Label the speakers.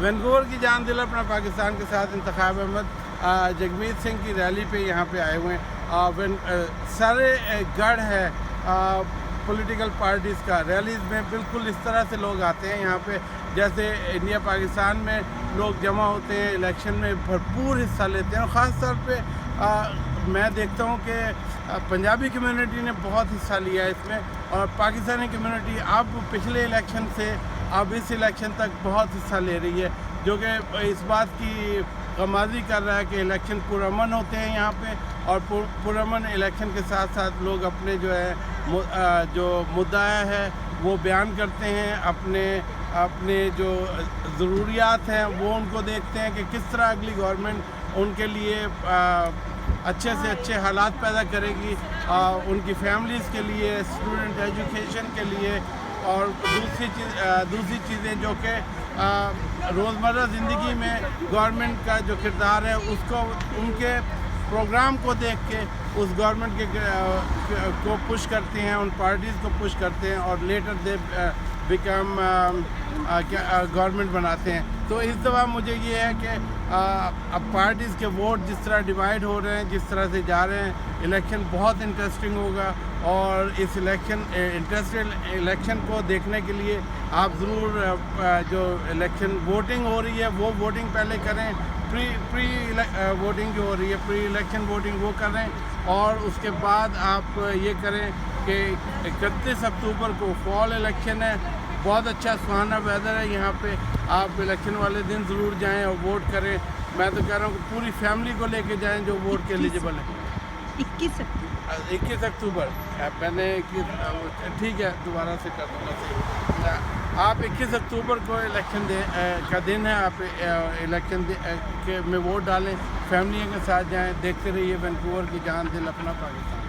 Speaker 1: Vancouver کی جان دل اپنا پاکستان کے ساتھ انتخاب احمد جگمیت سنگھ کی ریلی پہ یہاں پہ آئے ہوئے ہیں. سارے گڑھ ہے پولیٹیکل پارٹیز کا. ریلیز میں بالکل اس طرح سے لوگ آتے ہیں یہاں پہ جیسے انڈیا پاکستان میں لوگ جمع ہوتے ہیں, الیکشن میں بھرپور حصہ لیتے ہیں. اور خاص طور پہ میں دیکھتا ہوں کہ پنجابی کمیونٹی نے بہت حصہ لیا ہے اس میں, اور پاکستانی کمیونٹی اب پچھلے الیکشن سے اب اس الیکشن تک بہت حصہ لے رہی ہے, جو کہ اس بات کی غمازی کر رہا ہے کہ الیکشن پرامن ہوتے ہیں یہاں پہ, اور پرامن الیکشن کے ساتھ ساتھ لوگ اپنے جو ہے جو مدعا ہے وہ بیان کرتے ہیں, اپنے جو ضروریات ہیں وہ ان کو دیکھتے ہیں کہ کس طرح اگلی گورنمنٹ ان کے لیے اچھے سے اچھے حالات پیدا کرے گی, ان کی فیملیز کے لیے, اسٹوڈنٹ ایجوکیشن کے لیے, اور دوسری چیزیں جو کہ روزمرہ زندگی میں گورنمنٹ کا جو کردار ہے اس کو ان کے پروگرام کو دیکھ کے اس گورنمنٹ کو پش کرتے ہیں, ان پارٹیز کو پش کرتے ہیں, اور لیٹر دے بیکم گورنمنٹ بناتے ہیں. تو اس دفعہ مجھے یہ ہے کہ اب پارٹیز کے ووٹ جس طرح ڈیوائیڈ ہو رہے ہیں, جس طرح سے جا رہے ہیں, الیکشن بہت انٹرسٹنگ ہوگا, اور اس انٹرسٹنگ الیکشن کو دیکھنے کے لیے آپ ضرور جو الیکشن ووٹنگ ہو رہی ہے وہ ووٹنگ پہلے کریں, پری ووٹنگ جو ہو رہی ہے پری الیکشن ووٹنگ وہ کریں, اور اس کے بعد آپ یہ کریں کہ 31 اکتوبر کو فال الیکشن ہے, بہت اچھا سہانا ویدر ہے یہاں پہ, آپ الیکشن والے دن ضرور جائیں اور ووٹ کریں. میں تو کہہ رہا ہوں کہ پوری فیملی کو لے کے جائیں جو ووٹ کے ایلیجیبل ہے. 21 اکتوبر میں نے ٹھیک ہے دوبارہ سے کر دوں گا. آپ 21 اکتوبر کو الیکشن کا دن ہے, آپ الیکشن میں ووٹ ڈالیں, فیملی کے ساتھ جائیں, دیکھتے رہیے وینکوور کی جان دل اپنا پاکستان.